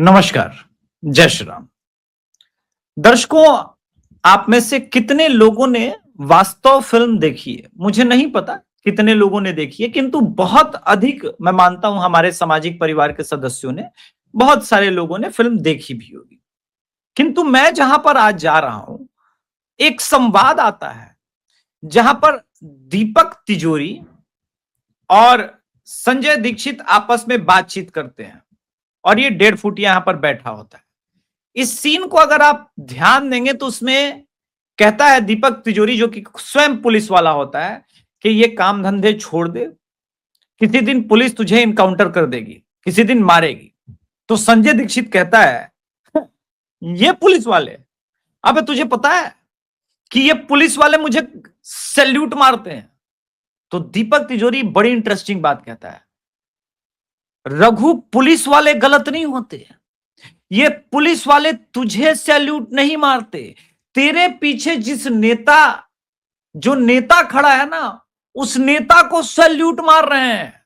नमस्कार। जय श्री राम। दर्शकों, आप में से कितने लोगों ने वास्तव फिल्म देखी है मुझे नहीं पता कितने लोगों ने देखी है, किंतु बहुत अधिक मैं मानता हूं हमारे सामाजिक परिवार के सदस्यों ने, बहुत सारे लोगों ने फिल्म देखी भी होगी। किंतु मैं जहां पर आज जा रहा हूं, एक संवाद आता है जहां पर दीपक तिजोरी और संजय दीक्षित आपस में बातचीत करते हैं और ये 1.5 फुट यहां पर बैठा होता है। इस सीन को अगर आप ध्यान देंगे तो उसमें कहता है दीपक तिजोरी, जो कि स्वयं पुलिस वाला होता है, कि ये काम धंधे छोड़ दे, किसी दिन पुलिस तुझे इनकाउंटर कर देगी, किसी दिन मारेगी। तो संजय दीक्षित कहता है, ये पुलिस वाले, अबे तुझे पता है कि ये पुलिस वाले मुझे सैल्यूट मारते हैं। तो दीपक तिजोरी बड़ी इंटरेस्टिंग बात कहता है, रघु पुलिस वाले गलत नहीं होते, ये पुलिस वाले तुझे सैल्यूट नहीं मारते, तेरे पीछे जो नेता खड़ा है ना, उस नेता को सैल्यूट मार रहे हैं,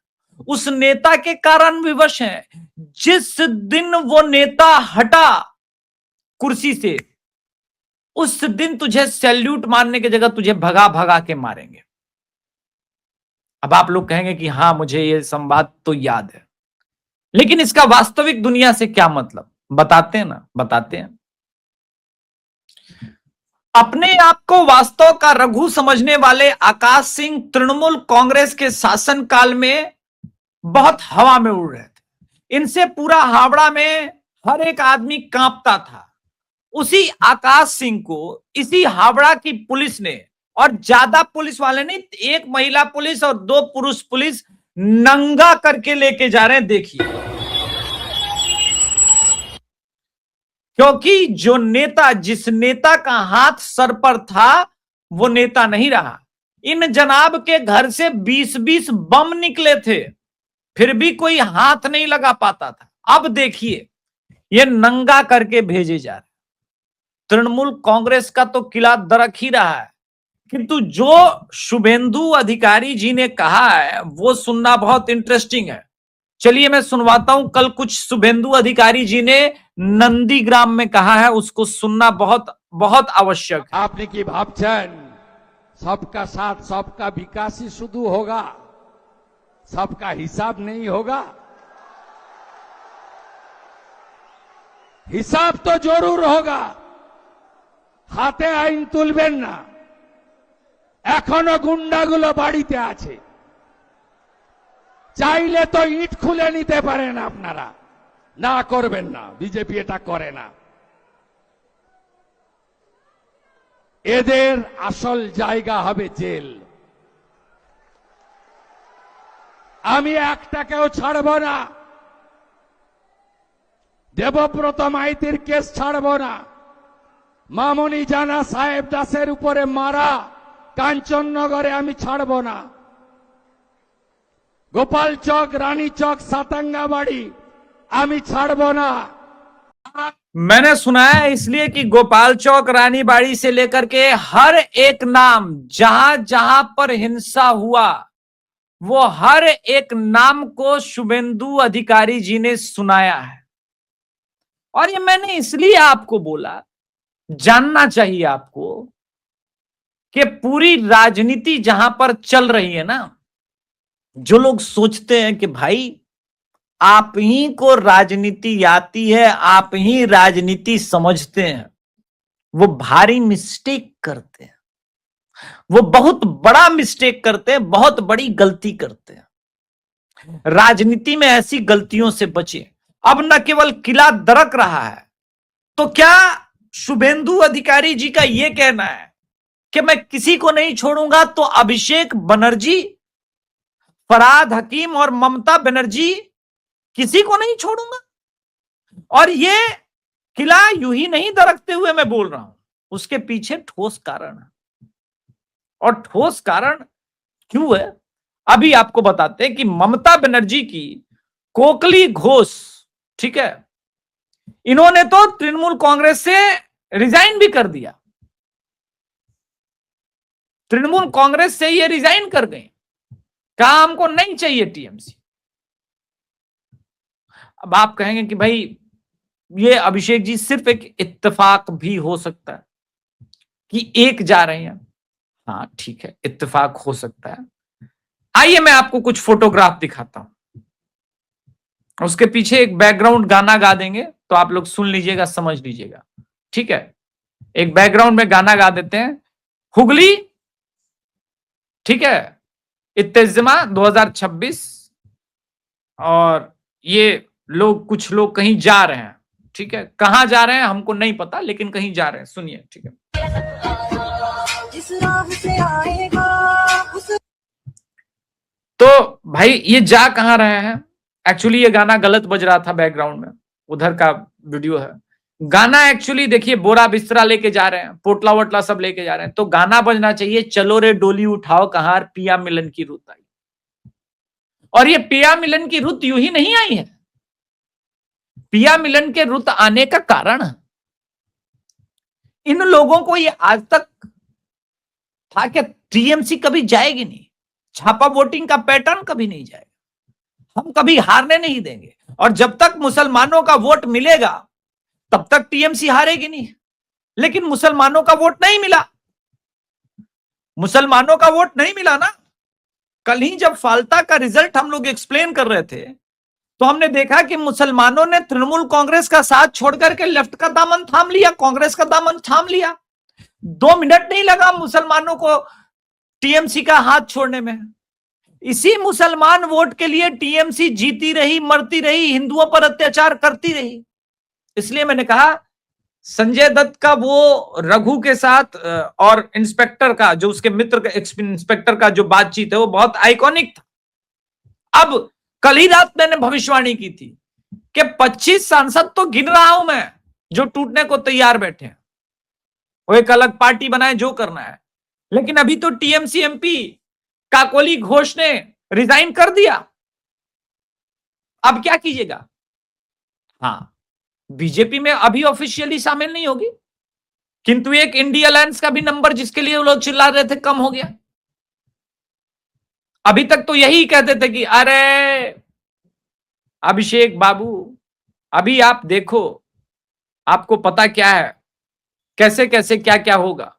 उस नेता के कारण विवश हैं। जिस दिन वो नेता हटा कुर्सी से, उस दिन तुझे सैल्यूट मारने की जगह तुझे भगा भगा के मारेंगे। अब आप लोग कहेंगे कि हां, मुझे ये संवाद तो याद है, लेकिन इसका वास्तविक दुनिया से क्या मतलब, बताते हैं ना, बताते हैं। अपने आप को वास्तव का रघु समझने वाले आकाश सिंह तृणमूल कांग्रेस के शासनकाल में बहुत हवा में उड़ रहे थे। इनसे पूरा हावड़ा में हर एक आदमी कांपता था। उसी आकाश सिंह को इसी हावड़ा की पुलिस ने, और ज्यादा पुलिस वाले नहीं, एक महिला पुलिस और 2 पुरुष पुलिस नंगा करके लेके जा रहे हैं। देखिए, क्योंकि जो नेता, जिस नेता का हाथ सर पर था, वो नेता नहीं रहा। इन जनाब के घर से 20-20 बम निकले थे, फिर भी कोई हाथ नहीं लगा पाता था। अब देखिए, ये नंगा करके भेजे जा रहे। तृणमूल कांग्रेस का तो किला दरक ही रहा है, किंतु जो शुभेंदु अधिकारी जी ने कहा है वो सुनना बहुत इंटरेस्टिंग है। चलिए मैं सुनवाता हूं। कल कुछ शुभेंदु अधिकारी जी ने नंदीग्राम में कहा है, उसको सुनना बहुत बहुत आवश्यक है। आपने की भावছেন सबका साथ सबका विकास ही शुरू होगा, सबका हिसाब नहीं होगा। हिसाब तो जरूर होगा, হাতে আইন তুলবেন না। এখনো গুন্ডাগুলো বাড়িতে আছে, চাইলে তো ইট খুলে নিতে পারেন আপনারা, না করবেন না, বিজেপি এটা করে না। এদের আসল জায়গা হবে জেল। আমি একটাকেও ছাড়ব না, দেবব্রত মাইতির কেস ছাড়ব না, মামনি জানা সাহেব দাসের উপরে মারা কাঞ্চননগরে আমি ছাড়ব না, গোপাল চক, রানী চক, সাতাঙ্গাবাड़ी আমি ছাড়ব না। मैंने सुना है इसलिए कि गोपाल चौक, रानीबाड़ी से लेकर के हर एक नाम, जहां जहां पर हिंसा हुआ, वो हर एक नाम को शुभेंदु अधिकारी जी ने सुनाया है। और ये मैंने इसलिए आपको बोला, जानना चाहिए आपको कि पूरी राजनीति जहां पर चल रही है ना, जो लोग सोचते हैं कि भाई आप ही को राजनीति आती है, आप ही राजनीति समझते हैं, वो भारी मिस्टेक करते हैं, वो बहुत बड़ा मिस्टेक करते हैं, बहुत बड़ी गलती करते हैं। राजनीति में ऐसी गलतियों से बचे। अब न केवल किला दरक रहा है, तो क्या शुभेंदु अधिकारी जी का यह कहना है कि मैं किसी को नहीं छोड़ूंगा, तो अभिषेक बनर्जी, फरहाद हकीम और ममता बनर्जी, किसी को नहीं छोड़ूंगा? और ये किला यूं ही नहीं दरकते हुए मैं बोल रहा हूं, उसके पीछे ठोस कारण है। और ठोस कारण क्यों है, अभी आपको बताते हैं कि ममता बनर्जी की कोकली घोष, ठीक है, इन्होंने तो तृणमूल कांग्रेस से रिजाइन भी कर दिया। तृणमूल कांग्रेस से ये रिजाइन कर गए, कहा हमको नहीं चाहिए टीएमसी। अब आप कहेंगे कि भाई ये अभिषेक जी सिर्फ एक इत्तेफाक भी हो सकता है कि एक जा रहे हैं। हाँ ठीक है, इत्तेफाक हो सकता है। आइए मैं आपको कुछ फोटोग्राफ दिखाता हूं, उसके पीछे एक बैकग्राउंड गाना गा देंगे तो आप लोग सुन लीजिएगा, समझ लीजिएगा। ठीक है, एक बैकग्राउंड में गाना गा देते हैं, हुगली, ठीक है, इत्तेजिमा 2026, और ये लोग, कुछ लोग कहीं जा रहे हैं। ठीक है, कहां जा रहे हैं हमको नहीं पता, लेकिन कहीं जा रहे हैं, सुनिए। ठीक है, तो भाई ये जा कहां रहे हैं? एक्चुअली ये गाना गलत बज रहा था बैकग्राउंड में, उधर का वीडियो है। गाना एक्चुअली देखिए, बोरा बिस्तरा लेके जा रहे हैं, पोटला वोटला सब लेके जा रहे हैं, तो गाना बजना चाहिए चलो रे डोली उठाओ कहां पिया मिलन की रुत आई। और ये पिया मिलन की रुत यूं ही नहीं आई है, पिया मिलन के रुत आने का कारण इन लोगों को ये आज तक था कि टीएमसी कभी जाएगी नहीं, छापा वोटिंग का पैटर्न कभी नहीं जाएगा, हम कभी हारने नहीं देंगे, और जब तक मुसलमानों का वोट मिलेगा तब तक टीएमसी हारेगी नहीं। लेकिन मुसलमानों का वोट नहीं मिला, मुसलमानों का वोट नहीं मिला ना। कल ही जब फाल्ता का रिजल्ट हम लोग एक्सप्लेन कर रहे थे तो हमने देखा कि मुसलमानों ने तृणमूल कांग्रेस का साथ छोड़कर के लेफ्ट का दामन थाम लिया, कांग्रेस का दामन थाम लिया। 2 मिनट नहीं लगा मुसलमानों को टीएमसी का हाथ छोड़ने में। इसी मुसलमान वोट के लिए टीएमसी जीती रही, मरती रही, हिंदुओं पर अत्याचार करती रही। इसलिए मैंने कहा संजय दत्त का वो रघु के साथ और इंस्पेक्टर का, जो उसके मित्र का इंस्पेक्टर का जो बातचीत है, वो बहुत आइकॉनिक था। अब कल ही रात मैंने भविष्यवाणी की थी कि 25 सांसद तो गिन रहा हूं मैं जो टूटने को तैयार बैठे हैं, वो एक अलग पार्टी बनाए, जो करना है। लेकिन अभी तो टीएमसी एमपी काकोली घोष ने रिजाइन कर दिया, अब क्या कीजिएगा? हाँ, बीजेपी में अभी ऑफिशियली शामिल नहीं होगी, किंतु एक इंडिया अलायंस का भी नंबर जिसके लिए वो लोग चिल्ला रहे थे कम हो गया। अभी तक तो यही कहते थे कि अरे अभिषेक बाबू अभी आप देखो, आपको पता क्या है, कैसे कैसे क्या क्या होगा।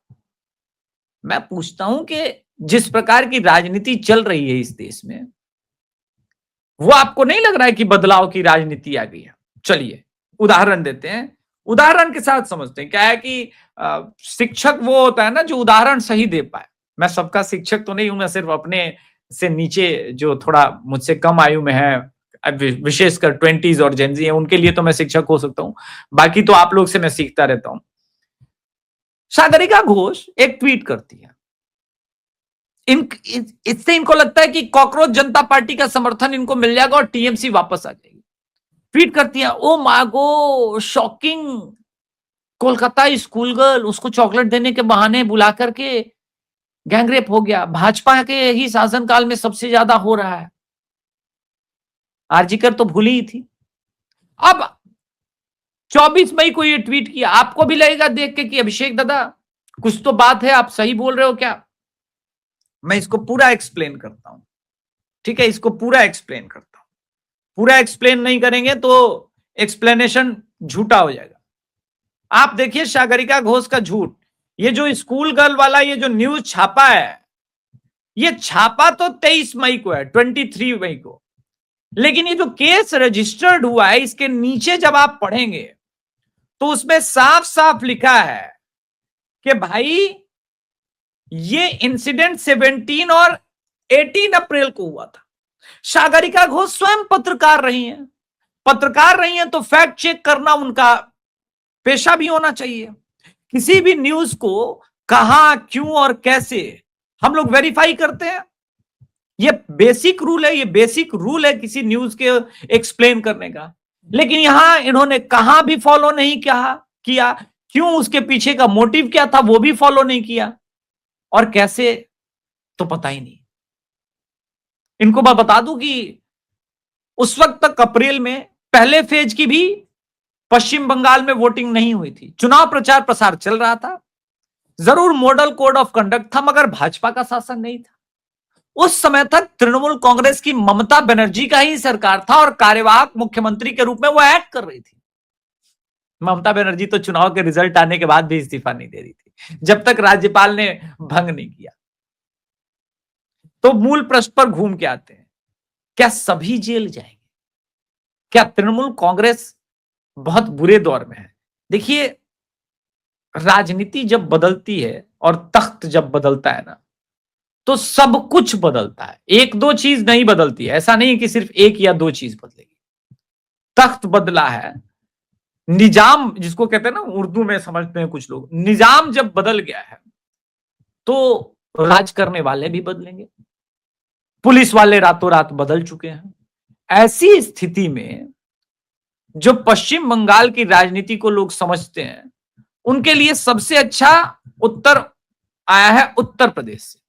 मैं पूछता हूं कि जिस प्रकार की राजनीति चल रही है इस देश में, वो आपको नहीं लग रहा है कि बदलाव की राजनीति आ गई है? चलिए उदाहरण देते हैं, उदाहरण के साथ समझते हैं। क्या है कि शिक्षक वो होता है ना जो उदाहरण सही दे पाए। मैं सबका शिक्षक तो नहीं हूं, मैं सिर्फ अपने से नीचे जो थोड़ा मुझसे कम आयु में है, विशेषकर 20s और जेनजी है, उनके लिए तो मैं शिक्षक हो सकता हूं, बाकी तो आप लोग से मैं सीखता रहता हूं। सागरिका घोष एक ट्वीट करती है, इससे इनको लगता है कि कॉकरोच जनता पार्टी का समर्थन इनको मिल जाएगा और टीएमसी वापस आ जाएगी। ट्वीट करती है, ओ मागो शॉकिंग, कोलकाता स्कूल गर्ल, उसको चॉकलेट देने के बहाने बुला करके गैंगरेप हो गया। भाजपा के ही शासनकाल में सबसे ज्यादा हो रहा है, आरजीकर तो भूली ही थी। अब 24 मई को ये ट्वीट किया। आपको भी लगेगा देख के कि अभिषेक दादा कुछ तो बात है, आप सही बोल रहे हो क्या? मैं इसको पूरा एक्सप्लेन करता हूं, ठीक है, इसको पूरा एक्सप्लेन करता हूं। पूरा एक्सप्लेन नहीं करेंगे तो एक्सप्लेनेशन झूठा हो जाएगा। आप देखिए सागरिका घोष का झूठ, ये जो स्कूल गर्ल वाला ये जो न्यूज छापा है, ये छापा तो 23 मई को है, 23 मई को, लेकिन ये जो केस रजिस्टर्ड हुआ है इसके नीचे जब आप पढ़ेंगे तो उसमें साफ साफ लिखा है कि भाई ये इंसिडेंट 17 और 18 अप्रैल को हुआ था। सागरिका घोष स्वयं पत्रकार रही हैं, पत्रकार रही हैं तो फैक्ट चेक करना उनका पेशा भी होना चाहिए। किसी भी न्यूज को कहां, क्यों और कैसे हम लोग वेरीफाई करते हैं, ये बेसिक रूल है, ये बेसिक रूल है किसी न्यूज के एक्सप्लेन करने का। लेकिन यहां इन्होंने कहां भी फॉलो नहीं किया, क्यों, उसके पीछे का मोटिव क्या था वो भी फॉलो नहीं किया, और कैसे तो पता ही नहीं। इनको मैं बता दूं कि उस वक्त तक अप्रैल में पहले फेज की भी पश्चिम बंगाल में वोटिंग नहीं हुई थी, चुनाव प्रचार प्रसार चल रहा था, जरूर मॉडल कोड ऑफ कंडक्ट था, मगर भाजपा का शासन नहीं था। उस समय तक तृणमूल कांग्रेस की ममता बनर्जी का ही सरकार था और कार्यवाहक मुख्यमंत्री के रूप में वो एक्ट कर रही थी। ममता बनर्जी तो चुनाव के रिजल्ट आने के बाद भी इस्तीफा नहीं दे रही थी, जब तक राज्यपाल ने भंग नहीं किया। तो मूल प्रश्न पर घूम के आते हैं, क्या सभी जेल जाएंगे? क्या तृणमूल कांग्रेस बहुत बुरे दौर में है? देखिए, राजनीति जब बदलती है और तख्त जब बदलता है ना, तो सब कुछ बदलता है, एक दो चीज नहीं बदलती है। ऐसा नहीं है कि सिर्फ एक या दो चीज बदलेगी। तख्त बदला है, निजाम जिसको कहते हैं ना, उर्दू में समझते हैं कुछ लोग, निजाम जब बदल गया है तो राज करने वाले भी बदलेंगे। पुलिस वाले रातों रात बदल चुके हैं। ऐसी स्थिति में जो पश्चिम बंगाल की राजनीति को लोग समझते हैं, उनके लिए सबसे अच्छा उत्तर आया है उत्तर प्रदेश से।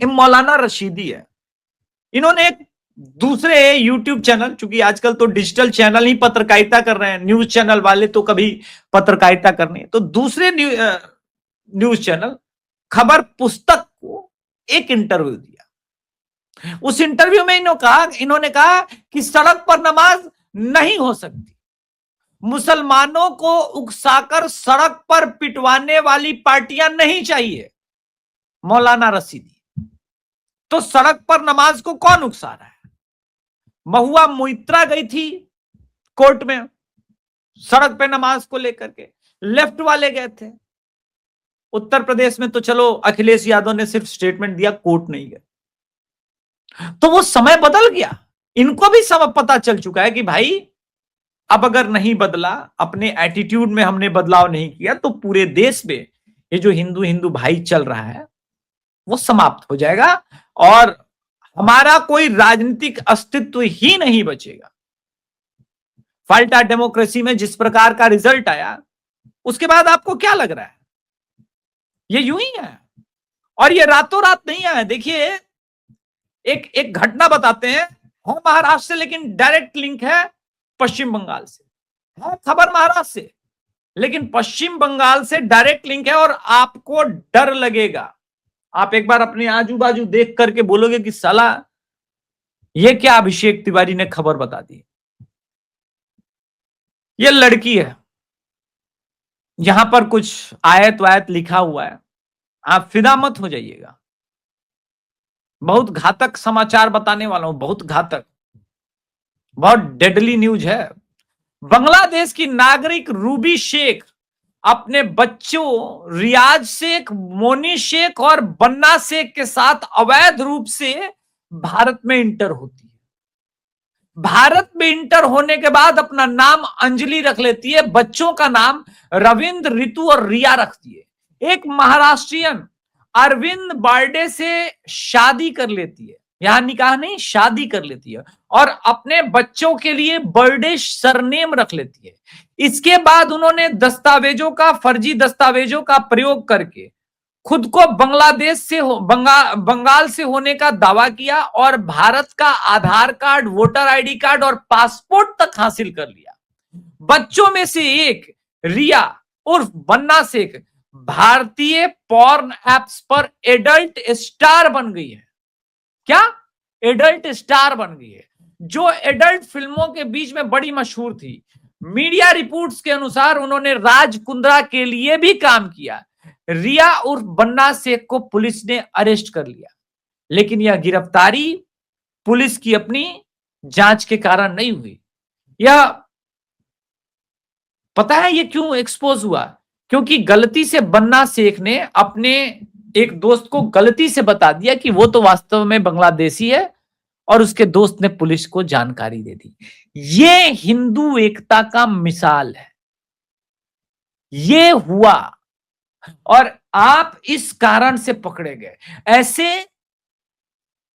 ये मौलाना रशीदी है। इन्होंने एक दूसरे यूट्यूब चैनल, चूंकि आजकल तो डिजिटल चैनल ही पत्रकारिता कर रहे हैं, न्यूज चैनल वाले तो कभी पत्रकारिता करनी है, तो दूसरे न्यूज चैनल खबर पुस्तक को एक इंटरव्यू दिया। उस इंटरव्यू में इन्होंने कहा कि सड़क पर नमाज नहीं हो सकती, मुसलमानों को उकसाकर सड़क पर पिटवाने वाली पार्टियां नहीं चाहिए। मौलाना रशीदी, तो सड़क पर नमाज को कौन उकसा रहा है? महुआ मोइत्रा गई थी कोर्ट में सड़क पे नमाज को लेकर के, लेफ्ट वाले गए थे। उत्तर प्रदेश में तो चलो अखिलेश यादव ने सिर्फ स्टेटमेंट दिया, कोर्ट नहीं गए। तो वो समय बदल गया। इनको भी सब पता चल चुका है कि भाई अब अगर नहीं बदला, अपने एटीट्यूड में हमने बदलाव नहीं किया, तो पूरे देश में ये जो हिंदू हिंदू भाई चल रहा है वो समाप्त हो जाएगा और हमारा कोई राजनीतिक अस्तित्व ही नहीं बचेगा। फाल्टा डेमोक्रेसी में जिस प्रकार का रिजल्ट आया, उसके बाद आपको क्या लग रहा है? ये यूं ही है और ये रातों रात नहीं आया। देखिए, एक घटना बताते हैं, है महाराष्ट्र से लेकिन डायरेक्ट लिंक है पश्चिम बंगाल से। है खबर महाराष्ट्र से लेकिन पश्चिम बंगाल से डायरेक्ट लिंक है और आपको डर लगेगा। आप एक बार अपने आजू बाजू देख करके बोलोगे कि साला ये क्या अभिषेक तिवारी ने खबर बता दी। ये लड़की है, यहां पर कुछ आयत वायत लिखा हुआ है, आप फिदा मत हो जाइएगा। बहुत घातक समाचार बताने वाला हूं, बहुत घातक, बहुत डेडली न्यूज है। बांग्लादेश की नागरिक रूबी शेख अपने बच्चों रियाज शेख, मोनी शेख और बन्ना शेख के साथ अवैध रूप से भारत में इंटर होती है। भारत में इंटर होने के बाद अपना नाम अंजलि रख लेती है, बच्चों का नाम रविंद्र, ऋतु और रिया रखती है। एक महाराष्ट्रियन अरविंद बार्डे से शादी कर लेती है, यहां निकाह नहीं, शादी कर लेती है और अपने बच्चों के लिए बर्डे सरनेम रख लेती है। इसके बाद उन्होंने दस्तावेजों का, फर्जी दस्तावेजों का प्रयोग करके खुद को बांग्लादेश से बंगाल से होने का दावा किया और भारत का आधार कार्ड, वोटर आईडी कार्ड और पासपोर्ट तक हासिल कर लिया। बच्चों में से एक रिया उर्फ बन्ना शेख भारतीय पॉर्न एप्स पर एडल्ट स्टार बन गई है। क्या? एडल्ट स्टार बन गई है, जो एडल्ट फिल्मों के बीच में बड़ी मशहूर थी। मीडिया रिपोर्ट्स के अनुसार उन्होंने राज कुंद्रा के लिए भी काम किया। रिया उर्फ बन्ना शेख को पुलिस ने अरेस्ट कर लिया, लेकिन यह गिरफ्तारी पुलिस की अपनी जांच के कारण नहीं हुई। यह पता है ये क्यों एक्सपोज हुआ? क्योंकि गलती से बन्ना शेख ने अपने एक दोस्त को गलती से बता दिया कि वो तो वास्तव में बांग्लादेशी है और उसके दोस्त ने पुलिस को जानकारी दे दी। ये हिंदू एकता का मिसाल है। ये हुआ और आप इस कारण से पकड़े गए। ऐसे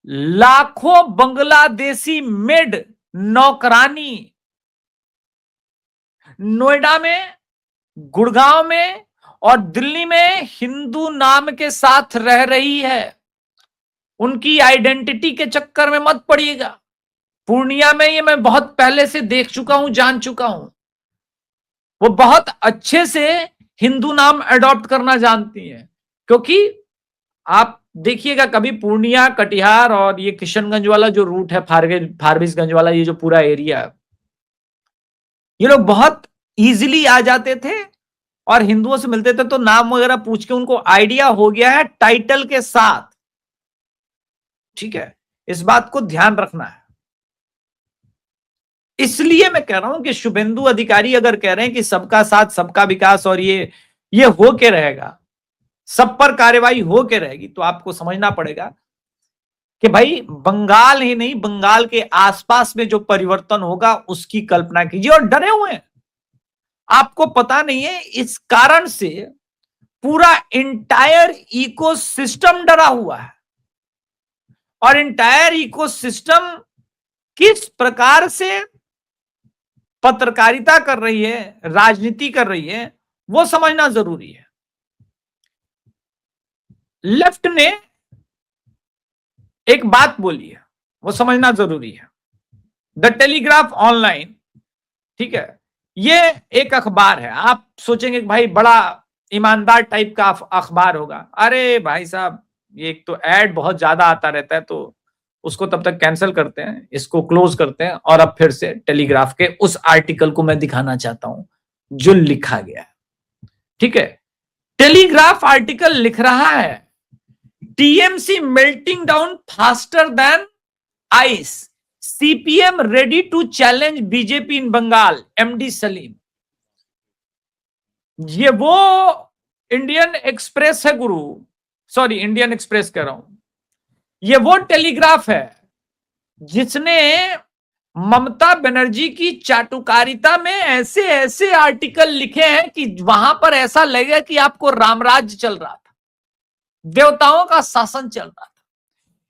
लाखों बांग्लादेशी मेड नौकरानी नोएडा में, गुड़गांव में और दिल्ली में हिंदू नाम के साथ रह रही है। उनकी आइडेंटिटी के चक्कर में मत पड़िएगा। पूर्णिया में ये मैं बहुत पहले से देख चुका हूं, जान चुका हूं। वो बहुत अच्छे से हिंदू नाम अडॉप्ट करना जानती हैं, क्योंकि आप देखिएगा कभी पूर्णिया, कटिहार और ये किशनगंज वाला जो रूट है, फारबिसगंज वाला, ये जो पूरा एरिया है, ये लोग बहुत इजीली आ जाते थे और हिंदुओं से मिलते थे तो नाम वगैरह पूछ के उनको आइडिया हो गया है टाइटल के साथ। ठीक है, इस बात को ध्यान रखना है। इसलिए मैं कह रहा हूं कि शुभेंदु अधिकारी अगर कह रहे हैं कि सबका साथ सबका विकास और ये हो के रहेगा, सब पर कार्रवाई हो के रहेगी, तो आपको समझना पड़ेगा कि भाई बंगाल ही नहीं, बंगाल के आसपास में जो परिवर्तन होगा उसकी कल्पना कीजिए। और डरे हुए हैं, आपको पता नहीं है, इस कारण से पूरा इंटायर इकोसिस्टम डरा हुआ है। और इंटायर इकोसिस्टम किस प्रकार से पत्रकारिता कर रही है, राजनीति कर रही है, वो समझना जरूरी है। लेफ्ट ने एक बात बोली है, वो समझना जरूरी है। द टेलीग्राफ ऑनलाइन, ठीक है, ये एक अखबार है। आप सोचेंगे कि भाई बड़ा ईमानदार टाइप का अखबार होगा। अरे भाई साहब, ये एक तो ऐड बहुत ज्यादा आता रहता है, तो उसको तब तक कैंसिल करते हैं, इसको क्लोज करते हैं, और अब फिर से टेलीग्राफ के उस आर्टिकल को मैं दिखाना चाहता हूं जो लिखा गया है। ठीक है, टेलीग्राफ आर्टिकल लिख रहा है, TMC melting down faster than ice, CPM ready to challenge BJP in Bengal, MD Salim. ये वो इंडियन एक्सप्रेस है गुरु, सॉरी इंडियन एक्सप्रेस कह रहा हूं, ये वो टेलीग्राफ है जिसने ममता बनर्जी की चाटुकारिता में ऐसे ऐसे आर्टिकल लिखे हैं कि वहां पर ऐसा लगे कि आपको रामराज्य चल रहा था, देवताओं का शासन चल रहा था।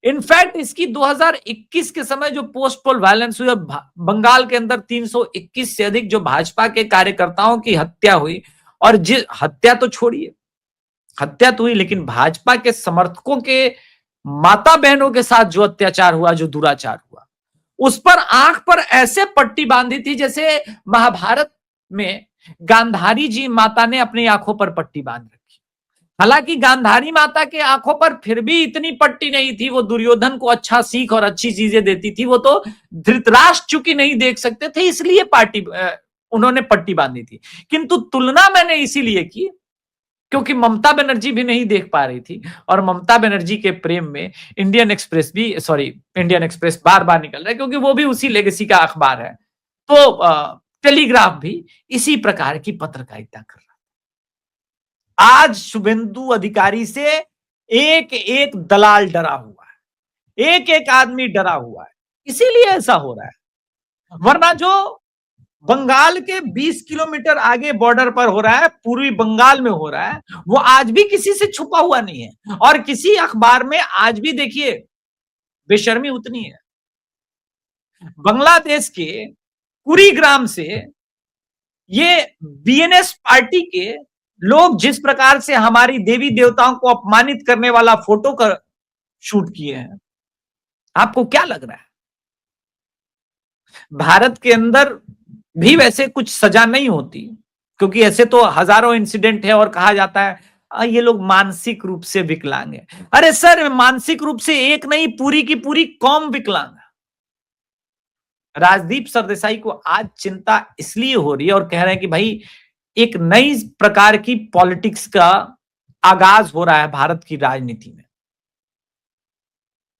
इनफैक्ट इसकी 2021 के समय जो पोस्ट पोल वायलेंस हुई, बंगाल के अंदर 321 से अधिक जो भाजपा के कार्यकर्ताओं की हत्या हुई, और हत्या तो छोड़िए, हत्या तो हुई, लेकिन भाजपा के समर्थकों के माता बहनों के साथ जो अत्याचार हुआ, जो दुराचार हुआ, उस पर आंख पर ऐसे पट्टी बांधी थी जैसे महाभारत में गांधारी जी माता ने अपनी आंखों पर पट्टी बांध रखी। हालांकि गांधारी माता के आंखों पर फिर भी इतनी पट्टी नहीं थी, वो दुर्योधन को अच्छा सीख और अच्छी चीजें देती थी, वो तो धृतराष्ट्र चूंकि नहीं देख सकते थे, इसलिए उन्होंने पट्टी बांधी थी। किंतु तुलना मैंने इसीलिए की क्योंकि ममता बनर्जी भी नहीं देख पा रही थी, और ममता बनर्जी के प्रेम में इंडियन एक्सप्रेस बार बार निकल रहा है, क्योंकि वो भी उसी लेगेसी का अखबार है। तो टेलीग्राफ भी इसी प्रकार की पत्रकारिता कर रहा है। आज शुभेंदु अधिकारी से एक एक दलाल डरा हुआ है, एक एक आदमी डरा हुआ है, इसीलिए ऐसा हो रहा है। वरना जो बंगाल के 20 किलोमीटर आगे बॉर्डर पर हो रहा है, पूर्वी बंगाल में हो रहा है, वो आज भी किसी से छुपा हुआ नहीं है, और किसी अखबार में आज भी देखिए बेशर्मी उतनी है। बांग्लादेश के कुरीग्राम से ये बीएनएस पार्टी के लोग जिस प्रकार से हमारी देवी देवताओं को अपमानित करने वाला फोटो का शूट किए हैं, आपको क्या लग रहा है? भारत के अंदर भी वैसे कुछ सजा नहीं होती, क्योंकि ऐसे तो हजारों इंसिडेंट है, और कहा जाता है ये लोग मानसिक रूप से विकलांग है। अरे सर, मानसिक रूप से एक नहीं, पूरी की पूरी कौम विकलांग है। राजदीप सरदेसाई को आज चिंता इसलिए हो रही है, और कह रहे हैं कि भाई एक नई प्रकार की पॉलिटिक्स का आगाज हो रहा है भारत की राजनीति में।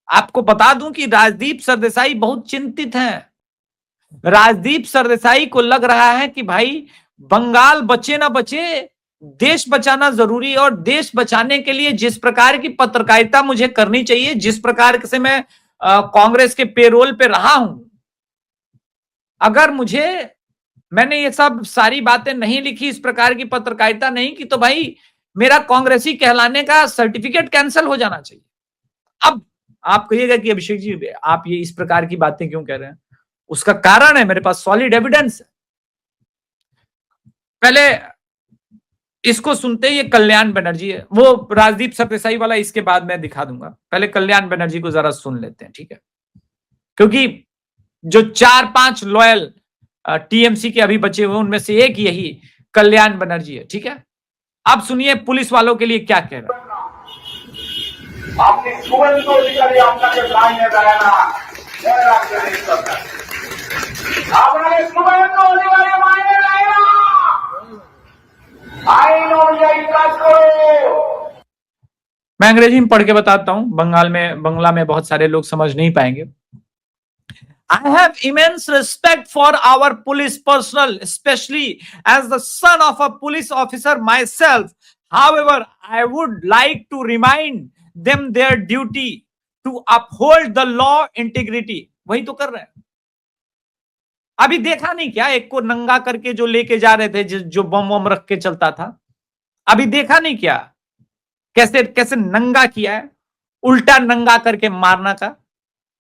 आपको बता दूं कि राजदीप सरदेसाई बहुत चिंतित हैं। राजदीप सरदेसाई को लग रहा है कि भाई बंगाल बचे ना बचे, देश बचाना जरूरी है, और देश बचाने के लिए जिस प्रकार की पत्रकारिता मुझे करनी चाहिए, जिस प्रकार से मैं कांग्रेस के पेरोल पे रहा हूं, अगर मैंने ये सब सारी बातें नहीं लिखी, इस प्रकार की पत्रकारिता नहीं की, तो भाई मेरा कांग्रेसी कहलाने का सर्टिफिकेट कैंसिल हो जाना चाहिए। अब आप कहिएगा कि अभिषेक जी आप ये इस प्रकार की बातें क्यों कह रहे हैं? उसका कारण है, मेरे पास सॉलिड एविडेंस है। पहले इसको सुनते, ये कल्याण बनर्जी है, वो राजदीप सरदेसाई वाला इसके बाद मैं दिखा दूंगा। पहले कल्याण बनर्जी को जरा सुन लेते हैं, ठीक है? क्योंकि जो 4-5 लॉयल टीएमसी के अभी बचे हुए, उनमें से एक यही कल्याण बनर्जी है, ठीक है? आप सुनिए पुलिस वालों के लिए क्या कह रहे हैं। আপনি শুভেন্দু অধিকারী আপনাকে লাইনে দেয় না, মনে রাখবেন এই কথা। আপনাকে শুভেন্দু অধিকারী মাইনে দেয় না। আইন অনুযায়ী কাজ করো। मैं अंग्रेजी में पढ़ के बताता हूं, बंगला में बहुत सारे लोग समझ नहीं पाएंगे। I have immense respect for our police personnel, especially as the son of a police officer myself. However, I would like to remind them their duty to uphold the law integrity. वही तो कर रहे हैं। अभी देखा नहीं क्या, एक को नंगा करके जो लेके जा रहे थे, जो बम वम रख के चलता था, अभी देखा नहीं क्या कैसे कैसे नंगा किया है, उल्टा नंगा करके मारना का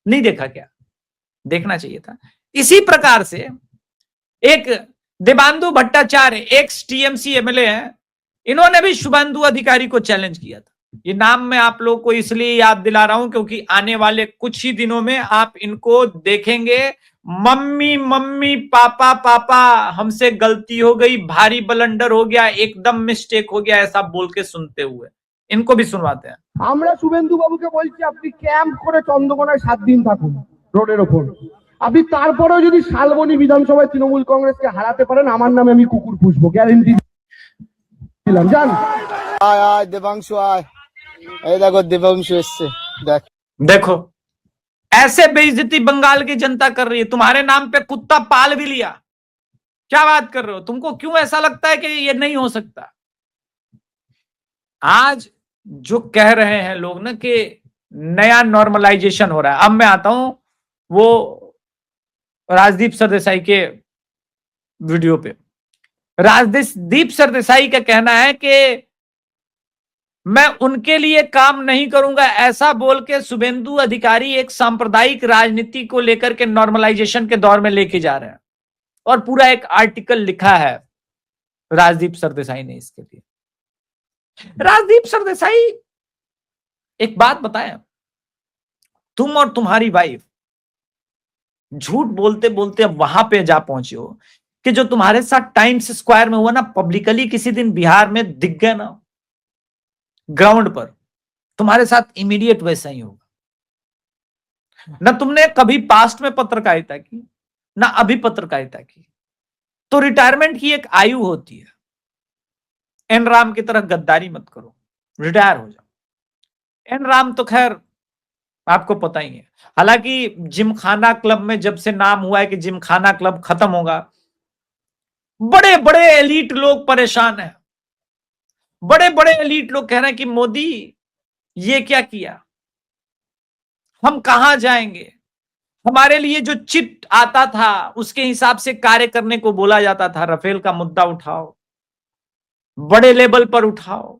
नहीं देखा क्या? देखना चाहिए था। इसी प्रकार से एक देवांदु भट्टाचार्य एक्स टीएमसी एमएलए हैं, इन्होंने भी शुभेंदु अधिकारी को चैलेंज किया था। ये नाम मैं आप लोग को इसलिए याद दिला रहा हूं क्योंकि आने वाले कुछ ही दिनों में आप इनको देखेंगे, मम्मी मम्मी पापा पापा हमसे गलती हो गई, भारी ब्लंडर हो गया, एकदम मिस्टेक हो गया, ऐसा बोल के सुनते हुए। इनको भी सुनवाते हैं। আমরা শুভেন্দু বাবুকে বলছি আপনি ক্যাম্প করে চন্দ্রকোনায় 7 দিন থাকুন রোডের ওপর, আপনি তারপরেও যদি শালবনী বিধানসভায় তৃণমূল কংগ্রেসকে হারাতে পারেন আমার নামে আমি কুকুর পুষবো, গ্যারেন্টি দিলাম। জান আয় আয় দেবাংশু আয়, এই দেখো দেবাংশু এসছে, দেখ देखो ऐसे बेइज्जती बंगाल की जनता कर रही है। तुम्हारे नाम पे कुत्ता पाल भी लिया, क्या बात कर रहे हो? तुमको क्यों ऐसा लगता है कि ये नहीं हो सकता? आज जो कह रहे हैं लोग ना कि नया नॉर्मलाइजेशन हो रहा है, अब मैं आता हूं वो राजदीप सरदेसाई के वीडियो पे। राजदीप सरदेसाई का कहना है कि मैं उनके लिए काम नहीं करूंगा, ऐसा बोल के शुभेंदु अधिकारी एक सांप्रदायिक राजनीति को लेकर के नॉर्मलाइजेशन के दौर में लेके जा रहे हैं, और पूरा एक आर्टिकल लिखा है राजदीप सरदेसाई ने इसके लिए। राजदीप सरदेसाई, एक बात बताएं, तुम और तुम्हारी वाइफ झूठ बोलते बोलते अब वहां पे जा पहुंचे हो कि जो तुम्हारे साथ टाइम्स स्क्वायर में हुआ ना, पब्लिकली किसी दिन बिहार में दिख गए ना ग्राउंड पर, तुम्हारे साथ इमीडिएट वैसा ही होगा। ना तुमने कभी पास्ट में पत्रकारिता की, ना अभी पत्रकारिता की, तो रिटायरमेंट की एक आयु होती है। एन राम की तरह गद्दारी मत करो, रिटायर हो जाओ। एन राम तो खैर आपको पता ही है। हालांकि जिमखाना क्लब में जब से नाम हुआ है कि जिमखाना क्लब खत्म होगा, बड़े बड़े एलीट लोग परेशान हैं। बड़े बड़े एलीट लोग कह रहे हैं कि मोदी ये क्या किया, हम कहां जाएंगे, हमारे लिए जो चिट आता था उसके हिसाब से कार्य करने को बोला जाता था। राफेल का मुद्दा उठाओ, बड़े लेवल पर उठाओ,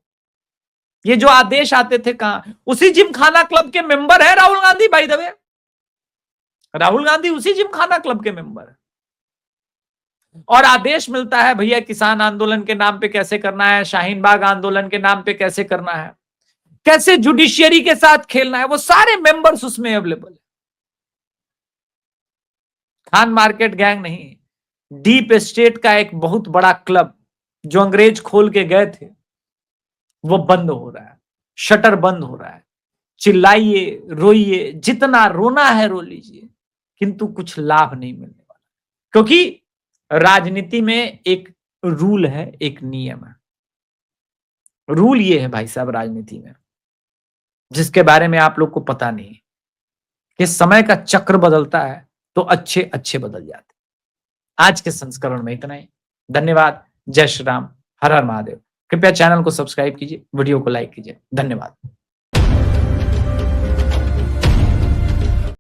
ये जो आदेश आते थे कहां? उसी जिमखाना क्लब के मेंबर है Rahul Gandhi, by the way. Rahul Gandhi उसी जिमखाना क्लब के मेंबर है, और आदेश मिलता है भैया किसान आंदोलन के नाम पे कैसे करना है, शाहीन बाग आंदोलन के नाम पे कैसे करना है, कैसे जुडिशियरी के साथ खेलना है, वो सारे मेंबर्स उसमें अवेलेबल है। खान मार्केट गैंग नहीं, डीप स्टेट का एक बहुत बड़ा क्लब जो अंग्रेज खोल के गए थे, वो बंद हो रहा है, शटर बंद हो रहा है। चिल्लाइए रोइए, जितना रोना है रो लीजिए, किंतु कुछ लाभ नहीं मिलने वाला, क्योंकि राजनीति में एक रूल है, एक नियम है। रूल ये है भाई साहब राजनीति में, जिसके बारे में आप लोग को पता नहीं है कि समय का चक्र बदलता है तो अच्छे अच्छे बदल जाते। आज के संस्करण में इतना ही। धन्यवाद। जय श्री राम, हर हर महादेव। कृपया चैनल को सब्सक्राइब कीजिए, वीडियो को लाइक कीजिए। धन्यवाद।